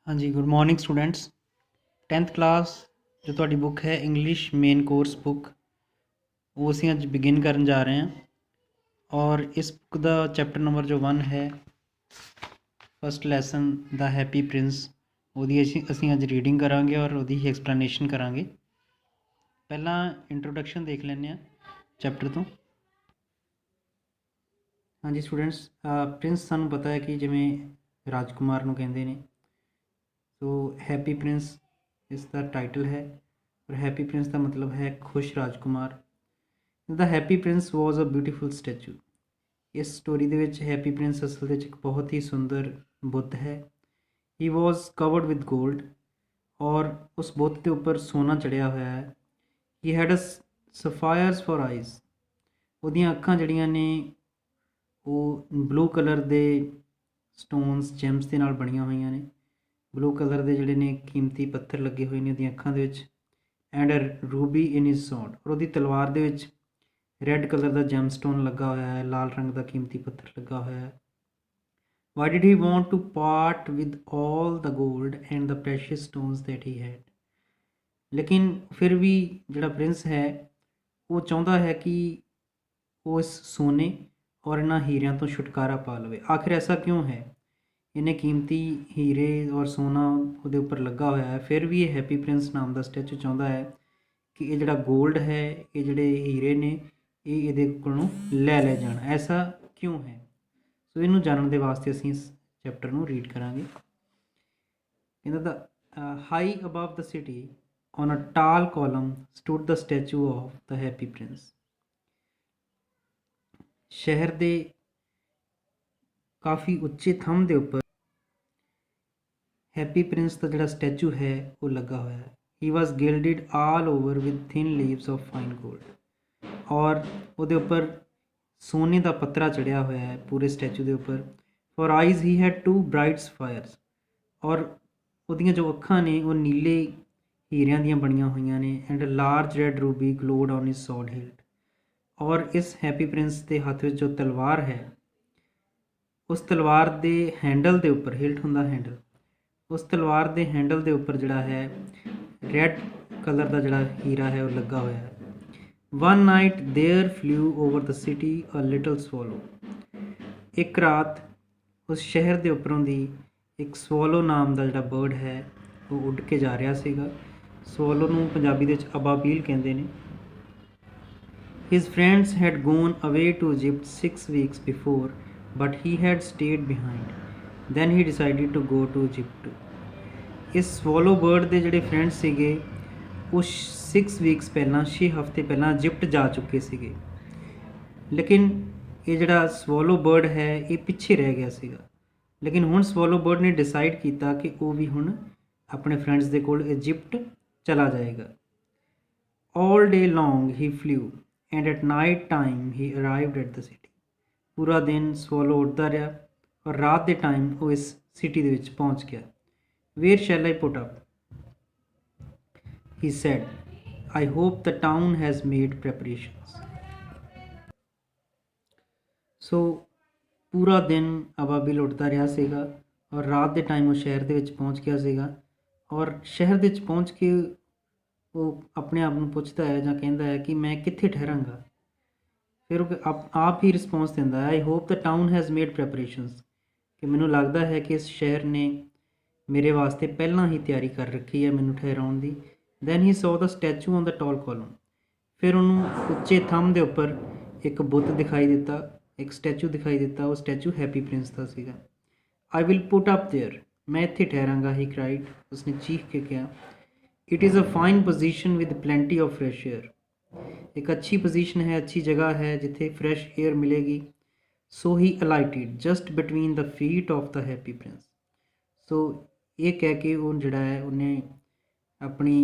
हाँ जी, good morning students. 10th class जो ਤੁਹਾਡੀ बुक है इंग्लिश मेन कोर्स बुक वो ਅਸੀਂ ਅੱਜ बिगिन ਕਰਨ जा रहे हैं और इस बुक ਦਾ ਚੈप्टर ਨੰਬਰ ਜੋ 1 है फर्स्ट ਲੈਸਨ ਦਾ हैप्पी प्रिंस ਉਹਦੀ ਅਸੀਂ ਅੱਜ ਰੀਡਿੰਗ ਕਰਾਂਗੇ ਔਰ ਉਹਦੀ ਹੀ ਐਕਸਪਲੇਨੇਸ਼ਨ ਕਰਾਂਗੇ। ਪਹਿਲਾਂ ਇੰਟਰੋਡਕਸ਼ਨ ਦੇਖ ਲੈਂਦੇ ਹਾਂ ਚੈਪਟਰ ਤੋਂ। ਹਾਂਜੀ ਸਟੂਡੈਂਟਸ, ਪ੍ਰਿੰਸ ਸਾਨੂੰ ਪਤਾ ਹੈ ਕਿ ਜਿਵੇਂ ਰਾਜਕੁਮਾਰ ਨੂੰ ਕਹਿੰਦੇ ਨੇ, तो हैप्पी प्रिंस इसका टाइटल है और हैप्पी प्रिंस का मतलब है खुश राजकुमार। The happy prince was a beautiful statue. इस स्टोरी के हैप्पी प्रिंस असल में एक बहुत ही सुंदर बुत है। He was covered with gold और उस बुत के उपर सोना चढ़िया हुआ है। He had a sapphires for eyes. ਉਹਦੀਆਂ ਅੱਖਾਂ ਜਿਹੜੀਆਂ ਨੇ ਉਹ ਬਲੂ ਕਲਰ ਦੇ ਸਟੋਨਸ ਜੈਮਸ ਦੇ ਨਾਲ ਬਣੀਆਂ ਹੋਈਆਂ ਨੇ। ब्लू कलर के जोड़े ने कीमती पत्थर लगे हुए ने उहदियां अखां दे विच, and ruby in his sword, और उहदी तलवार दे विच रैड कलर का जैमस्टोन लगा हुआ है, लाल रंग का कीमती पत्थर लगा हुआ है। Why did he want to part with all the gold and the precious stones that he had. लेकिन फिर भी जिहड़ा प्रिंस है वो चाहता है कि वो इस सोने और इन्हां हीरियां तो छुटकारा पा लवे। आखिर ऐसा क्यों है? इन्हें कीमती हीरे और सोना वो उपर लगा हुआ है, फिर भी ये हैप्पी प्रिंस नाम का स्टैचू चाहता है कि ये जोड़ा गोल्ड है, ये जोड़े हीरे ने, ये कोलों ले जान। ऐसा क्यों है? सो इनू जानने के वास्ते असीं इस चैप्टर में रीड करांगे। कहंदा the high above the city on a tall column stood the statue of the happy prince. शहर के काफ़ी उच्चे थंब के उपर हैप्पी प्रिंस का जोड़ा स्टैचू है वो लगा हुआ है। He was gilded all over with thin leaves of fine gold, और वो उपर सोने का पत्तरा चढ़िया हुआ है पूरे स्टैचू के उपर। For eyes he had 2 bright fires, और वो जो अखां ने वो नीले हीरियां दियां बनिया हुई ने। And large red Ruby glowed on his sword hilt, और इस हैप्पी प्रिंस के हथ में जो तलवार है उस तलवार के हैंडल के उपर, हिल्ट हुंदा हैंडल, उस तलवार के हैंडल के उपर जोड़ा है रैड कलर का जोड़ा हीरा है वो लगा हुआ है। One night there flew over the city a little swallow. एक रात उस शहर के उपरों दी एक स्वॉलो नाम का जोड़ा बर्ड है वो उड़ के जा रहा सीगा। स्वॉलो नूं पंजाबी दे विच अबाबील कहंदे ने। His friends had gone away to Egypt 6 weeks before, but he had stayed behind. Then he decided to go to Egypt. इस स्वॉलो बर्ड के जोड़े फ्रेंड्स सीगे वो 6 weeks पहला, 6 हफ्ते पहला इजिप्ट जा चुके सीगे। लेकिन ये जोड़ा स्वॉलो बर्ड है ये पिछे रह गया सीगा। लेकिन हुण स्वॉलो बर्ड ने डिसाइड किया कि वो भी हुण अपने फ्रेंड्स के कोल इजिप्ट चला जाएगा। All day long he flu and at night time he arrived at the city. पूरा दिन स्वॉलो उड़ता रहा और रात के टाइम वो इस सिटी के विच पहुँच गया। Where shall I put up, he said, I hope the town has made preparations. So पूरा दिन अबाबिल उड़ता रहा सीगा और रात के टाइम वो शहर के विच पहुँच गया सीगा। और शहर के विच पहुँच के वो अपने आप को पुछता है जां कहता है कि मैं कित्थे ठहरांगा। फिर वो आप ही रिस्पॉन्स दिंदा है, I hope the town has made preparations, कि मैनू लगता है कि इस शहर ने मेरे वास्ते पहला ही तैयारी कर रखी है मैनू ठहराउण दी। Then he saw the statue on the tall column. फिर उन्होंने उच्चे थंब के उपर एक बुत दिखाई दिता, एक स्टैचू दिखाई दिता। वो स्टैचू हैप्पी प्रिंस का सीगा। I will put up there, मैं इत्थे ठहरांगा, ही क्राइड, उसने चीख के कहा। It is a fine position with plenty of fresh air. एक अच्छी पोजीशन है, अच्छी जगह है जिथे फ्रैश एयर मिलेगी। So he alighted just between the feet of the happy prince. So ये कह के वो जड़ा है उन्हें अपनी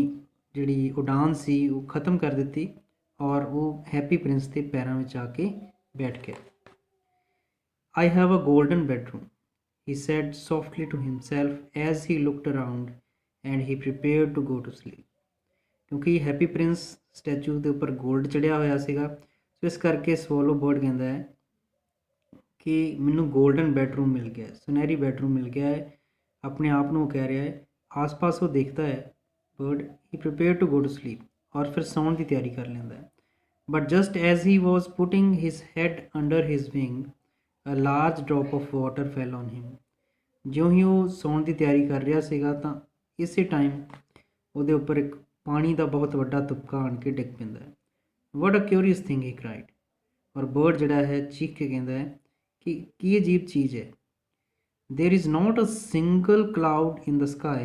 जी उड़ान सी वो ख़त्म कर दी और वो हैप्पी प्रिंस के पैरों में आके बैठ गया। I have a golden bedroom, he said softly to himself as he looked around and he prepared to go to sleep. क्योंकि हैप्पी प्रिंस स्टैचू के उपर गोल्ड चढ़िया होया सीगा, सो इस करके स्वॉलो बर्ड कहता है कि मैनू गोल्डन बैडरूम मिल गया, सुनहरी बैडरूम मिल गया है। ਆਪਣੇ ਆਪ ਨੂੰ ਕਹਿ ਰਿਹਾ ਹੈ। ਆਸ-ਪਾਸ ਉਹ ਦੇਖਦਾ ਹੈ bird, he prepare to go to sleep, ਔਰ ਫਿਰ ਸੌਣ ਦੀ ਤਿਆਰੀ ਕਰ ਲੈਂਦਾ ਹੈ। But just as he was putting his head under his wing, a large drop of water fell on him. ਜਿਉਂ ਹੀ ਉਹ ਸੌਣ ਦੀ ਤਿਆਰੀ ਕਰ ਰਿਹਾ ਸੀਗਾ ਤਾਂ ਇਸੇ ਟਾਈਮ ਉਹਦੇ ਉੱਪਰ ਇੱਕ ਪਾਣੀ ਦਾ ਬਹੁਤ ਵੱਡਾ ਤੁਪਕਾ ਆਣ ਕੇ ਡਿੱਗ ਪੈਂਦਾ ਹੈ। ਵਟ ਅ ਕਿਊਰੀਅਸ ਥਿੰਗ, ਹੀ ਕ੍ਰਾਈਡ। ਔਰ ਬਰਡ ਜਿਹੜਾ ਹੈ ਚੀਖ ਕੇ ਕਹਿੰਦਾ ਹੈ ਕਿ ਕੀ ਅਜੀਬ ਚੀਜ਼ ਹੈ। There is not a single cloud in the sky.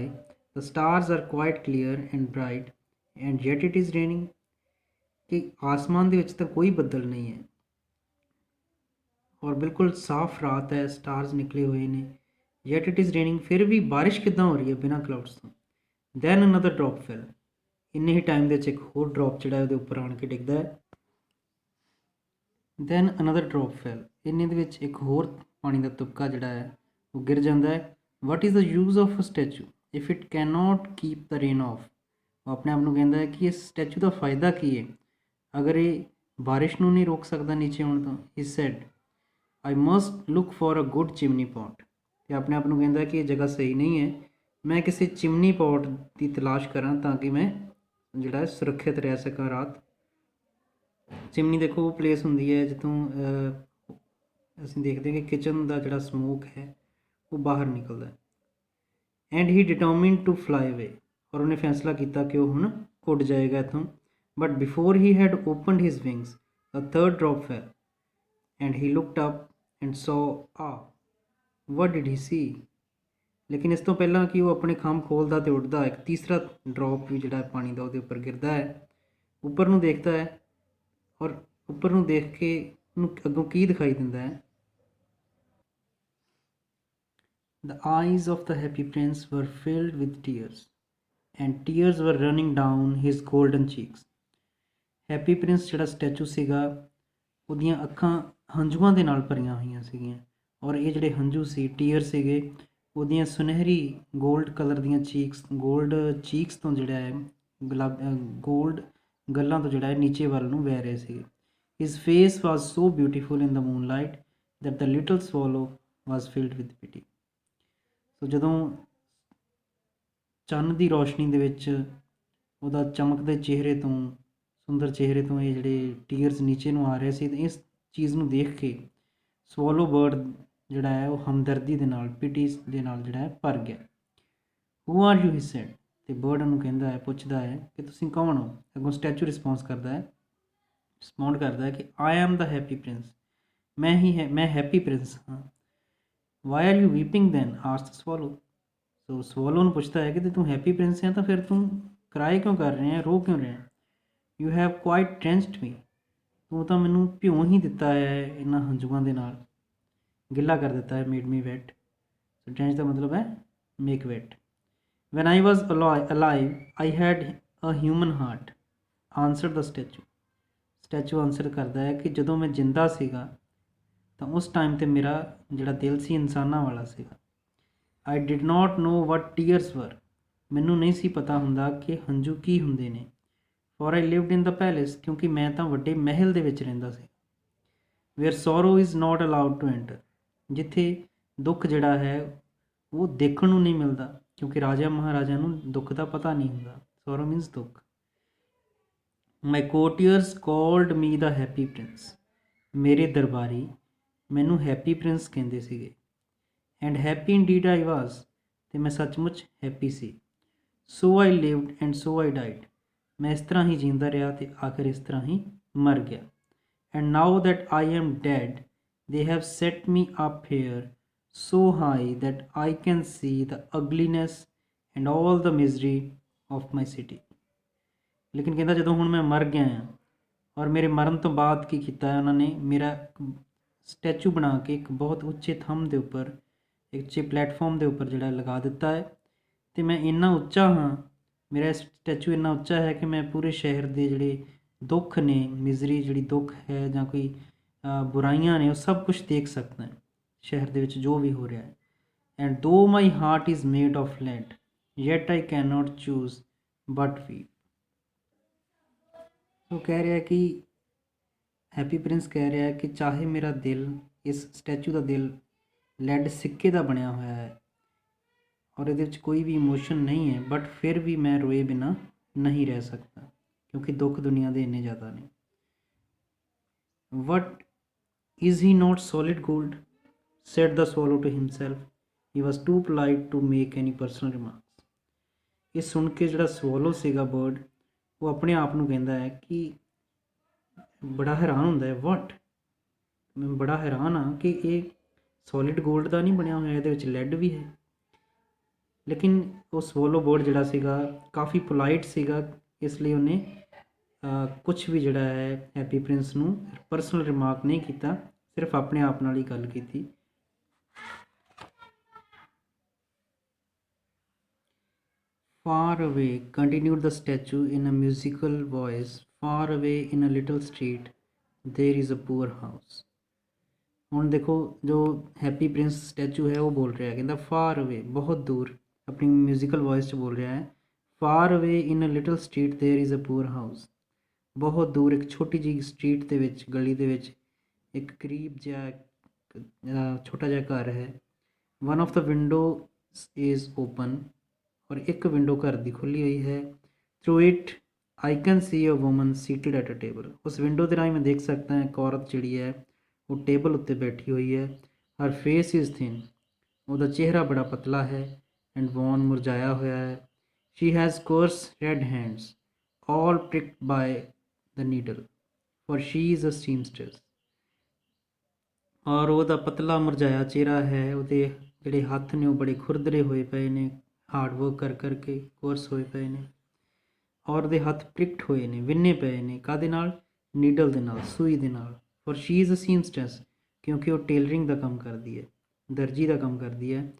The stars are quite clear and bright, and yet it is raining. कि आसमान ਦੇ ਵਿੱਚ ਤਾਂ ਕੋਈ ਬੱਦਲ ਨਹੀਂ ਹੈ ਔਰ ਬਿਲਕੁਲ ਸਾਫ਼ ਰਾਤ ਹੈ, ਸਟਾਰਸ ਨਿਕਲੇ ਹੋਏ ਨੇ, yet it is raining, ਫਿਰ ਵੀ ਬਾਰਿਸ਼ ਕਿੱਦਾਂ ਹੋ ਰਹੀ ਹੈ ਬਿਨਾਂ ਕਲਾਉਡਸ ਤੋਂ। then another drop fell। ਇੰਨੇ ਹੀ ਟਾਈਮ ਦੇ ਵਿੱਚ ਇੱਕ ਹੋਰ ਡ੍ਰੌਪ ਜਿਹੜਾ ਉਹਦੇ ਉੱਪਰ ਆਣ ਕੇ ਡਿੱਗਦਾ ਹੈ। then another drop fell। ਇੰਨੇ ਦੇ ਵਿੱਚ ਇੱਕ ਹੋਰ ਪਾਣੀ ਦਾ ਤੁਪਕਾ ਜਿਹੜਾ ਹੈ ਉਹ ਗਿਰ ਜਾਂਦਾ ਹੈ। What is the use of a statue if it can not keep the rain off. ਉਹ ਆਪਣੇ ਆਪ ਨੂੰ ਕਹਿੰਦਾ ਹੈ ਕਿ ਇਸ ਸਟੈਚੂ ਦਾ ਫਾਇਦਾ ਕੀ ਹੈ ਅਗਰ ਇਹ ਬਾਰਿਸ਼ ਨੂੰ ਨਹੀਂ ਰੋਕ ਸਕਦਾ ਨੀਚੇ ਆਉਣ ਤੋਂ। He said I must look for a good chimney pot. ਅਤੇ ਆਪਣੇ ਆਪ ਨੂੰ ਕਹਿੰਦਾ ਕਿ ਇਹ ਜਗ੍ਹਾ ਸਹੀ ਨਹੀਂ ਹੈ, ਮੈਂ ਕਿਸੇ ਚਿਮਨੀ ਪੌਟ ਦੀ ਤਲਾਸ਼ ਕਰਾਂ ਤਾਂ ਕਿ ਮੈਂ ਜਿਹੜਾ ਸੁਰੱਖਿਅਤ ਰਹਿ ਸਕਾਂ ਰਾਤ। ਚਿਮਨੀ ਦੇਖੋ ਉਹ ਪਲੇਸ ਹੁੰਦੀ ਹੈ ਜਿੱਥੋਂ ਅਸੀਂ ਦੇਖਦੇ ਹਾਂ ਕਿ ਕਿਚਨ ਦਾ ਜਿਹੜਾ ਸਮੋਕ ਹੈ ਉਹ ਬਾਹਰ ਨਿਕਲਦਾ ਹੈ। And he determined to fly ਅਵੇ। ਔਰ ਉਹਨੇ ਫੈਸਲਾ ਕੀਤਾ ਕਿ ਉਹ ਹੁਣ ਉੱਡ ਜਾਏਗਾ ਇੱਥੋਂ। But before he had opened his wings a third drop fell and he looked up and saw ah. What did he see. ਲੇਕਿਨ ਇਸ ਤੋਂ ਪਹਿਲਾਂ ਕਿ ਉਹ ਆਪਣੇ ਖੰਭ ਖੋਲ੍ਹਦਾ ਅਤੇ ਉੱਡਦਾ, ਇੱਕ ਤੀਸਰਾ ਡ੍ਰੌਪ ਵੀ ਜਿਹੜਾ ਪਾਣੀ ਦਾ ਉਹਦੇ ਉੱਪਰ ਗਿਰਦਾ ਹੈ। ਉੱਪਰ ਨੂੰ ਦੇਖਦਾ ਹੈ ਔਰ ਉੱਪਰ ਨੂੰ ਦੇਖ ਕੇ ਉਹਨੂੰ ਅੱਗੋਂ ਕੀ ਦਿਖਾਈ ਦਿੰਦਾ ਹੈ। The eyes of the happy prince were filled with tears, and tears were running down his golden cheeks. Happy Prince ਜਿਹੜਾ ਸਟੈਚੂ ਸੀਗਾ ਉਹਦੀਆਂ ਅੱਖਾਂ ਹੰਝੂਆਂ ਦੇ ਨਾਲ ਭਰੀਆਂ ਹੋਈਆਂ ਸੀਗੀਆਂ ਔਰ ਇਹ ਜਿਹੜੇ ਹੰਝੂ ਸੀ, ਟੀਅਰ ਸੀਗੇ, ਉਹਦੀਆਂ ਸੁਨਹਿਰੀ ਗੋਲਡ ਕਲਰ ਦੀਆਂ ਗੋਲਡ ਚੀਕਸ ਤੋਂ ਜਿਹੜਾ ਹੈ ਗੋਲਡ ਗੱਲਾਂ ਤੋਂ ਜਿਹੜਾ ਹੈ ਨੀਚੇ ਵੱਲ ਨੂੰ ਵਹਿ ਰਹੇ ਸੀਗੇ। His face was so beautiful in the moonlight that the little swallow was filled with pity। ਸੋ ਜਦੋਂ ਚੰਨ ਦੀ ਰੌਸ਼ਨੀ ਦੇ ਵਿੱਚ ਉਹਦਾ ਚਮਕਦੇ ਚਿਹਰੇ ਤੋਂ, ਸੁੰਦਰ ਚਿਹਰੇ ਤੋਂ ਇਹ ਜਿਹੜੇ ਟੀਅਰਸ ਨੀਚੇ ਨੂੰ ਆ ਰਹੇ ਸੀ, ਤਾਂ ਇਸ ਚੀਜ਼ ਨੂੰ ਦੇਖ ਕੇ ਸਵੋਲੋ ਬਰਡ ਜਿਹੜਾ ਹੈ ਉਹ ਹਮਦਰਦੀ ਦੇ ਨਾਲ, ਪਿਟੀ ਦੇ ਨਾਲ ਜਿਹੜਾ ਹੈ ਭਰ ਗਿਆ। Who are you, he sad. ਅਤੇ ਬਰਡ ਉਹਨੂੰ ਕਹਿੰਦਾ ਹੈ, ਪੁੱਛਦਾ ਹੈ ਕਿ ਤੁਸੀਂ ਕੌਣ ਹੋ। ਅੱਗੋਂ ਸਟੈਚੂ ਰਿਸਪੌਂਸ ਕਰਦਾ ਹੈ, ਰਿਸਪੌਂਡ ਕਰਦਾ ਹੈ ਕਿ I am the Happy Prince. ਮੈਂ ਹੈਪੀ ਪ੍ਰਿੰਸ ਹਾਂ। Why are you weeping then, asked swallow. So swallow ਨੂੰ ਪੁੱਛਦਾ ਹੈ ਕਿ ਤੇ ਤੂੰ ਹੈਪੀ ਪ੍ਰਿੰਸ ਹੈ ਤਾਂ ਫਿਰ ਤੂੰ ਕਰਾਏ ਕਿਉਂ ਕਰ ਰਿਹਾ, ਰੋ ਕਿਉਂ ਰਿਹਾ। ਯੂ ਹੈਵ ਕੁਆਇਟ ਡ੍ਰੈਂਚਡ ਮੀ। ਤੂੰ ਤਾਂ ਮੈਨੂੰ ਭਿਉਂ ਹੀ ਦਿੱਤਾ ਹੈ ਇਹਨਾਂ ਹੰਝੂਆਂ ਦੇ ਨਾਲ, ਗਿੱਲਾ ਕਰ ਦਿੱਤਾ ਹੈ, ਮੇਡ ਮੀ ਵੈਟ। ਸੋ ਡ੍ਰੈਂਚ ਦਾ ਮਤਲਬ ਹੈ make wet. When I was alive I had a human heart, answer the statue. Statue answer ਕਰਦਾ ਹੈ ਕਿ ਜਦੋਂ ਮੈਂ ਜਿੰਦਾ ਸੀਗਾ ਤਾਂ ਉਸ ਟਾਈਮ 'ਤੇ ਮੇਰਾ ਜਿਹੜਾ ਦਿਲ ਸੀ ਇਨਸਾਨਾਂ ਵਾਲਾ ਸੀਗਾ। I did not no what tears ਵਰ। ਮੈਨੂੰ ਨਹੀਂ ਸੀ ਪਤਾ ਹੁੰਦਾ ਕਿ ਹੰਝੂ ਕੀ ਹੁੰਦੇ ਨੇ। For I lived in the palace, ਕਿਉਂਕਿ ਮੈਂ ਤਾਂ ਵੱਡੇ ਮਹਿਲ ਦੇ ਵਿੱਚ ਰਹਿੰਦਾ ਸੀ। Where sorrow is not allowed to enter, ਜਿੱਥੇ ਦੁੱਖ ਜਿਹੜਾ ਹੈ ਉਹ ਦੇਖਣ ਨੂੰ ਨਹੀਂ ਮਿਲਦਾ, ਕਿਉਂਕਿ ਰਾਜਾ ਮਹਾਰਾਜਾ ਨੂੰ ਦੁੱਖ ਦਾ ਪਤਾ ਨਹੀਂ ਹੁੰਦਾ। ਸੋਰੋ ਮੀਨਸ ਦੁੱਖ। ਮਾਈ ਕੋਰਟੀਅਰਸ ਕਾਲਡ ਮੀ ਦਾ ਹੈਪੀ ਪ੍ਰਿੰਸ। ਮੇਰੇ ਦਰਬਾਰੀ ਮੈਨੂੰ ਹੈਪੀ ਪ੍ਰਿੰਸ ਕਹਿੰਦੇ ਸੀਗੇ। ਐਂਡ ਹੈਪੀ ਇੰਡੀਡ ਆਈ ਵਾਜ਼, ਅਤੇ ਮੈਂ ਸੱਚਮੁੱਚ happy C. So I lived and so I died. ਮੈਂ ਇਸ ਤਰ੍ਹਾਂ ਹੀ ਜਿੰਦਾ ਰਿਹਾ ਅਤੇ ਆਖਿਰ ਇਸ ਤਰ੍ਹਾਂ ਹੀ ਮਰ ਗਿਆ। And now that I am dead they have set me up here so high that I can see the ugliness and all the misery of my city. ਲੇਕਿਨ ਕਹਿੰਦਾ ਜਦੋਂ ਹੁਣ ਮੈਂ ਮਰ ਗਿਆ ਹਾਂ, ਔਰ ਮੇਰੇ ਮਰਨ ਤੋਂ ਬਾਅਦ ਕੀ ਕੀਤਾ ਹੈ, ਉਹਨਾਂ ਨੇ ਮੇਰਾ ਸਟੈਚੂ ਬਣਾ ਕੇ ਇੱਕ ਬਹੁਤ ਉੱਚੇ ਥੰਮ ਦੇ ਉੱਪਰ, ਇੱਕ ਉੱਚੇ ਪਲੇਟਫਾਰਮ ਦੇ ਉੱਪਰ ਜਿਹੜਾ ਲਗਾ ਦਿੱਤਾ ਹੈ। ਅਤੇ ਮੈਂ ਇੰਨਾ ਉੱਚਾ ਹਾਂ, ਮੇਰਾ ਸਟੈਚੂ ਇੰਨਾ ਉੱਚਾ ਹੈ ਕਿ ਮੈਂ ਪੂਰੇ ਸ਼ਹਿਰ ਦੇ ਜਿਹੜੇ ਦੁੱਖ ਨੇ, ਮਿਜ਼ਰੀ ਜਿਹੜੀ ਦੁੱਖ ਹੈ ਜਾਂ ਕੋਈ ਬੁਰਾਈਆਂ ਨੇ, ਉਹ ਸਭ ਕੁਝ ਦੇਖ ਸਕਦਾ ਹੈ ਸ਼ਹਿਰ ਦੇ ਵਿੱਚ ਜੋ ਵੀ ਹੋ ਰਿਹਾ ਹੈ। And though my heart is made of lead yet I can not choose but weep. ਉਹ ਕਹਿ ਰਿਹਾ ਕਿ ਹੈਪੀ ਪ੍ਰਿੰਸ ਕਹਿ ਰਿਹਾ ਕਿ ਚਾਹੇ ਮੇਰਾ ਦਿਲ, ਇਸ ਸਟੈਚੂ ਦਾ ਦਿਲ ਲੈਡ ਸਿੱਕੇ ਦਾ ਬਣਿਆ ਹੋਇਆ ਹੈ और ਇਹਦੇ ਵਿੱਚ ਕੋਈ ਵੀ ਇਮੋਸ਼ਨ ਨਹੀਂ ਹੈ, ਬਟ ਫਿਰ ਵੀ ਮੈਂ ਰੋਏ ਬਿਨਾ ਨਹੀਂ ਰਹਿ ਸਕਦਾ ਕਿਉਂਕਿ ਦੁੱਖ ਦੁਨੀਆ ਦੇ ਇੰਨੇ ਜ਼ਿਆਦਾ ਨੇ। What is he note solid gold, said the swallow to himself. He was too polite to make any personal remarks. ਇਹ ਸੁਣ ਕੇ ਜਿਹੜਾ ਸਵੋਲੋ ਸੀਗਾ ਬਰਡ, ਉਹ ਆਪਣੇ ਆਪ ਨੂੰ ਕਹਿੰਦਾ ਹੈ ਕਿ ਬੜਾ ਹੈਰਾਨ ਹੁੰਦਾ ਹੈ, ਵਟ, ਮੈਂ ਬੜਾ ਹੈਰਾਨ ਹਾਂ ਕਿ ਇਹ ਸੋਲਿਡ ਗੋਲਡ ਦਾ ਨਹੀਂ ਬਣਿਆ ਹੋਇਆ, ਇਹਦੇ ਵਿੱਚ ਲੈਡ ਵੀ ਹੈ। ਲੇਕਿਨ ਉਹ ਸਵੋਲੋ ਬਰਡ ਜਿਹੜਾ ਸੀਗਾ ਕਾਫੀ ਪੋਲਾਈਟ ਸੀਗਾ, ਇਸ ਲਈ ਉਹਨੇ ਕੁਛ ਵੀ ਜਿਹੜਾ ਹੈ ਹੈਪੀ ਪ੍ਰਿੰਸ ਨੂੰ ਪਰਸਨਲ ਰਿਮਾਰਕ ਨਹੀਂ ਕੀਤਾ, ਸਿਰਫ ਆਪਣੇ ਆਪ ਨਾਲ ਹੀ ਗੱਲ ਕੀਤੀ। Far away, continued the statue in a musical voice, far away in a little street, there is a poor house. ਹੁਣ ਦੇਖੋ ਜੋ ਹੈਪੀ ਪ੍ਰਿੰਸ ਸਟੈਚੂ ਹੈ ਉਹ ਬੋਲ ਰਿਹਾ ਹੈ, ਕਹਿੰਦਾ ਫਾਰ ਅਵੇ, ਬਹੁਤ ਦੂਰ, ਆਪਣੀ ਮਿਊਜ਼ੀਕਲ ਵੌਇਸ 'ਚ ਬੋਲ ਰਿਹਾ ਹੈ। Far away in a little street there is a poor house, ਬਹੁਤ ਦੂਰ ਇੱਕ ਛੋਟੀ ਜਿਹੀ ਸਟਰੀਟ ਦੇ ਵਿੱਚ, ਗਲੀ ਦੇ ਵਿੱਚ ਇੱਕ ਗਰੀਬ ਜਿਹਾ ਛੋਟਾ ਜਿਹਾ ਘਰ ਹੈ। One of the window is open, ਔਰ ਇੱਕ ਵਿੰਡੋ ਘਰ ਦੀ ਖੁੱਲੀ ਹੋਈ ਹੈ। Through it I can see a woman seated at a table, ਉਸ ਵਿੰਡੋ ਦੇ ਰਾਹੀਂ ਮੈਂ ਦੇਖ ਸਕਦਾ ਹਾਂ ਇੱਕ ਔਰਤ ਜਿਹੜੀ ਹੈ ਉਹ ਟੇਬਲ ਉੱਤੇ ਬੈਠੀ ਹੋਈ ਹੈ। ਹਰ ਫੇਸ ਇਜ਼ ਥਿਨ, ਉਹਦਾ ਚਿਹਰਾ ਬੜਾ ਪਤਲਾ ਹੈ, ਐਂਡ ਵੌਨ, ਮੁਰਝਾਇਆ ਹੋਇਆ ਹੈ। She has coarse red hands all pricked by the needle, for she is a seamstress, ਔਰ ਉਹਦਾ ਪਤਲਾ ਮੁਰਝਾਇਆ ਚਿਹਰਾ ਹੈ, ਉਹਦੇ ਜਿਹੜੇ ਹੱਥ ਨੇ ਉਹ ਬੜੇ ਖੁਰਦਰੇ ਹੋਏ ਪਏ ਨੇ, ਹਾਰਡ ਵਰਕ ਕਰ ਕਰਕੇ ਕੋਰਸ ਹੋਏ ਪਏ ਨੇ, ਔਰ ਉਹਦੇ ਹੱਥ ਪ੍ਰਿਕਟ ਹੋਏ ਨੇ, ਵਿੰਨੇ ਪਏ ਨੇ, ਕਾਹਦੇ ਨਾਲ? ਨੀਡਲ ਦੇ ਨਾਲ, ਸੂਈ ਦੇ ਨਾਲ। ਫॉर ਸ਼ੀ ਇਜ਼ ਅ ਸੀਮਸਟਰਸ, ਕਿਉਂਕਿ ਉਹ ਟੇਲਰਿੰਗ ਦਾ ਕੰਮ ਕਰਦੀ ਹੈ, ਦਰਜੀ ਦਾ ਕੰਮ ਕਰਦੀ ਹੈ।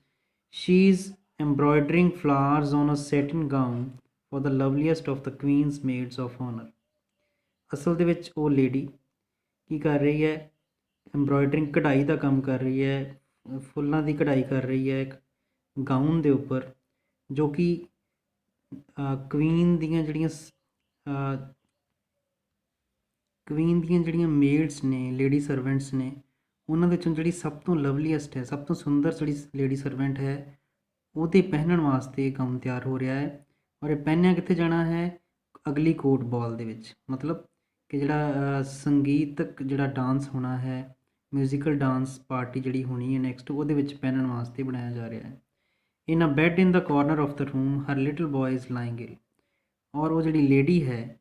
She is embroidering flowers on a satin gown for the loveliest of the queen's maids of honour. ਅਸਲ ਦੇ ਵਿੱਚ ਉਹ ਲੇਡੀ ਕੀ ਕਰ ਰਹੀ ਹੈ? ਐਮਬਰੋਇਡਰਿੰਗ, ਕਢਾਈ ਦਾ ਕੰਮ ਕਰ ਰਹੀ ਹੈ, ਫੁੱਲਾਂ ਦੀ ਕਢਾਈ ਕਰ ਰਹੀ ਹੈ ਇੱਕ ਗਾਊਨ ਦੇ ਉੱਪਰ, ਜੋ ਕਿ ਕੁਈਨ ਦੀਆਂ ਜਿਹੜੀਆਂ ਮੇਡਸ ਨੇ, ਲੇਡੀ ਸਰਵੈਂਟਸ ਨੇ, ਉਹਨਾਂ ਦੇ ਵਿੱਚੋਂ ਜਿਹੜੀ ਸਭ ਤੋਂ ਲਵਲੀਐਸਟ ਹੈ, ਸਭ ਤੋਂ ਸੁੰਦਰ ਜਿਹੜੀ ਲੇਡੀ ਸਰਵੈਂਟ ਹੈ, ਉਹਦੇ ਪਹਿਨਣ ਵਾਸਤੇ ਇਹ ਗਾਊਨ ਤਿਆਰ ਹੋ ਰਿਹਾ ਹੈ। ਔਰ ਇਹ ਪਹਿਨਿਆ ਕਿੱਥੇ ਜਾਣਾ ਹੈ? ਅਗਲੀ ਕੋਰਟ ਬਾਲ ਦੇ ਵਿੱਚ, ਮਤਲਬ ਕਿ ਜਿਹੜਾ ਸੰਗੀਤਕ ਜਿਹੜਾ ਡਾਂਸ ਹੋਣਾ ਹੈ, ਮਿਊਜ਼ੀਕਲ ਡਾਂਸ ਪਾਰਟੀ ਜਿਹੜੀ ਹੋਣੀ ਹੈ ਨੈਕਸਟ, ਉਹਦੇ ਵਿੱਚ ਪਹਿਨਣ ਵਾਸਤੇ ਬਣਾਇਆ ਜਾ ਰਿਹਾ ਹੈ। In a bed in the corner of the room her little boy is lying ill, ਔਰ ਉਹ ਜਿਹੜੀ ਲੇਡੀ ਹੈ,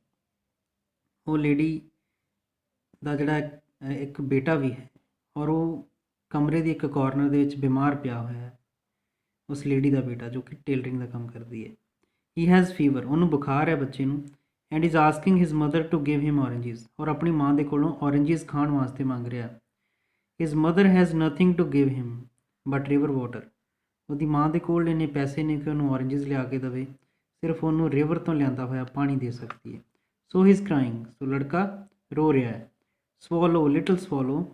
ਉਹ ਲੇਡੀ ਦਾ ਜਿਹੜਾ ਇੱਕ ਬੇਟਾ ਵੀ ਹੈ, ਔਰ ਉਹ ਕਮਰੇ ਦੀ ਇੱਕ ਕਾਰਨਰ ਦੇ ਵਿੱਚ ਬਿਮਾਰ ਪਿਆ ਹੋਇਆ ਹੈ, ਉਸ ਲੇਡੀ ਦਾ ਬੇਟਾ ਜੋ ਕਿ ਟੇਲਰਿੰਗ ਦਾ ਕੰਮ ਕਰਦੀ ਹੈ। ਹੀ ਹੈਜ਼ ਫੀਵਰ, ਉਹਨੂੰ ਬੁਖਾਰ ਹੈ ਬੱਚੇ ਨੂੰ, and is asking his mother to give him oranges, ਔਰ ਆਪਣੀ ਮਾਂ ਦੇ ਕੋਲੋਂ ਔਰੇਂਜਿਸ ਖਾਣ ਵਾਸਤੇ ਮੰਗ ਰਿਹਾ। His mother has nothing to give him but river water, ਉਹਦੀ ਮਾਂ ਦੇ ਕੋਲ ਇੰਨੇ ਪੈਸੇ ਨੇ ਕਿ ਉਹਨੂੰ ਔਰੇਂਜਿਸ ਲਿਆ ਕੇ ਦੇਵੇ, ਸਿਰਫ ਉਹਨੂੰ ਰਿਵਰ ਤੋਂ ਲਿਆਂਦਾ ਹੋਇਆ ਪਾਣੀ ਦੇ ਸਕਦੀ ਹੈ। ਸੋ ਹੀ ਇਜ਼ ਕ੍ਰਾਈਂਗ, ਸੋ ਲੜਕਾ ਰੋ ਰਿਹਾ ਹੈ। Swallow, little swallow,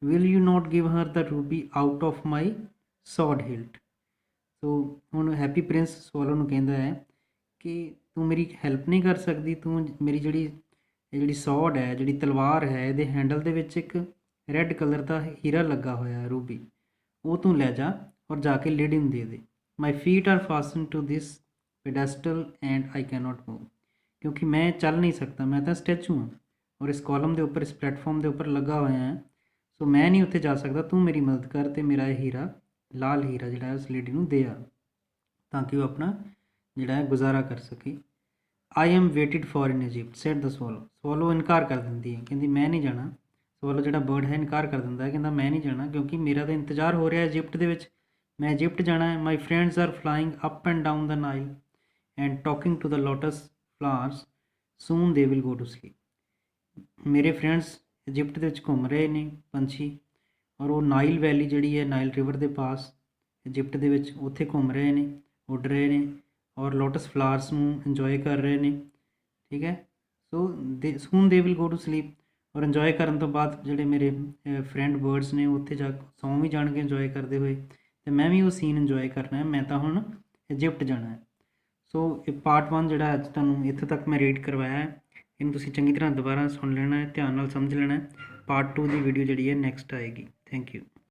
will you not give her the ruby out of my sword hilt. So ਹੁਣ ਹੈਪੀ ਪ੍ਰਿੰਸ ਸਵੋਲੋ ਨੂੰ ਕਹਿੰਦਾ ਹੈ ਕਿ ਤੂੰ ਮੇਰੀ ਹੈਲਪ ਨਹੀਂ ਕਰ ਸਕਦੀ, ਤੂੰ ਮੇਰੀ ਜਿਹੜੀ ਸੌਡ ਹੈ, ਜਿਹੜੀ ਤਲਵਾਰ ਹੈ, ਇਹਦੇ ਹੈਂਡਲ ਦੇ ਵਿੱਚ ਇੱਕ ਰੈੱਡ ਕਲਰ ਦਾ ਹੀਰਾ ਲੱਗਾ ਹੋਇਆ ਹੈ, ਰੂਬੀ, ਉਹ ਤੂੰ ਲੈ ਜਾ ਔਰ ਜਾ ਕੇ ਲੇਡੀ ਨੂੰ ਦੇ ਦੇ। My feet are fasten to this pedestal and I can not move, ਕਿਉਂਕਿ ਮੈਂ ਚੱਲ ਨਹੀਂ ਸਕਦਾ, ਮੈਂ ਤਾਂ ਸਟੈਚੂ ਹਾਂ ਔਰ ਇਸ ਕਾਲਮ ਦੇ ਉੱਪਰ, ਇਸ ਪਲੇਟਫਾਰਮ ਦੇ ਉੱਪਰ ਲੱਗਾ ਹੋਇਆ ਹੈ, ਸੋ ਮੈਂ ਨਹੀਂ ਉੱਥੇ ਜਾ ਸਕਦਾ, ਤੂੰ ਮੇਰੀ ਮਦਦ ਕਰ ਤੇ ਮੇਰਾ ਇਹ ਹੀਰਾ, ਲਾਲ ਹੀਰਾ ਜਿਹੜਾ ਹੈ ਉਸ ਲੇਡੀ ਨੂੰ ਦੇ ਆ, ਤਾਂ ਕਿ ਉਹ ਆਪਣਾ ਜਿਹੜਾ ਹੈ ਗੁਜ਼ਾਰਾ ਕਰ ਸਕੇ। I am waited for in Egypt said the swallow, swallow ਇਨਕਾਰ ਕਰ ਦਿੰਦੀ ਹੈ, ਕਹਿੰਦੀ ਮੈਂ ਨਹੀਂ ਜਾਣਾ। ਸਵੋਲੋ ਜਿਹੜਾ ਬਰਡ ਹੈ ਇਨਕਾਰ ਕਰ ਦਿੰਦਾ ਹੈ, ਕਹਿੰਦਾ ਮੈਂ ਨਹੀਂ ਜਾਣਾ ਕਿਉਂਕਿ ਮੇਰਾ ਤਾਂ ਇੰਤਜ਼ਾਰ ਹੋ ਰਿਹਾ ਇਜਿਪਟ ਦੇ ਵਿੱਚ, ਮੈਂ ਇਜਿਪਟ ਜਾਣਾ ਹੈ। My friends are flying up and down the Nile and talking to the lotus flowers, soon they will go to sleep. ਮੇਰੇ ਫਰੈਂਡਸ ਇਜਿਪਟ ਦੇ ਵਿੱਚ ਘੁੰਮ ਰਹੇ ਨੇ ਪੰਛੀ, ਔਰ ਉਹ ਨਾਈਲ ਵੈਲੀ ਜਿਹੜੀ ਹੈ, ਨਾਈਲ ਰਿਵਰ ਦੇ ਪਾਸ ਇਜਿਪਟ ਦੇ ਵਿੱਚ, ਉੱਥੇ ਘੁੰਮ ਰਹੇ ਨੇ, ਉੱਡ ਰਹੇ ਨੇ, ਔਰ ਲੋਟਸ ਫਲਾਵਰਸ ਨੂੰ ਇੰਜੋਏ ਕਰ ਰਹੇ ਨੇ, ਠੀਕ ਹੈ। So soon they will go to sleep, ਔਰ ਇੰਜੋਏ ਕਰਨ ਤੋਂ ਬਾਅਦ ਜਿਹੜੇ ਮੇਰੇ ਫਰੈਂਡ ਬਰਡਸ ਨੇ ਉੱਥੇ ਜਾ ਸੌਂ ਵੀ ਜਾਣਗੇ ਇੰਜੋਏ ਕਰਦੇ ਹੋਏ, ਅਤੇ ਮੈਂ ਵੀ ਉਹ ਸੀਨ ਇੰਜੋਏ ਕਰਨਾ ਹੈ, ਮੈਂ ਤਾਂ ਹੁਣ ਇਜਿਪਟ ਜਾਣਾ ਹੈ। ਸੋ ਇਹ ਪਾਰਟ 1 ਜਿਹੜਾ ਅੱਜ ਤੁਹਾਨੂੰ ਇੱਥੇ ਤੱਕ ਮੈਂ ਰੀਡ ਕਰਵਾਇਆ ਹੈ, ਇਹਨੂੰ ਤੁਸੀਂ ਚੰਗੀ ਤਰ੍ਹਾਂ ਦੁਬਾਰਾ ਸੁਣ ਲੈਣਾ ਹੈ, ਧਿਆਨ ਨਾਲ ਸਮਝ ਲੈਣਾ ਹੈ। ਪਾਰਟ 2 ਦੀ ਵੀਡੀਓ ਜਿਹੜੀ ਹੈ ਨੈਕਸਟ ਆਏਗੀ। Thank you.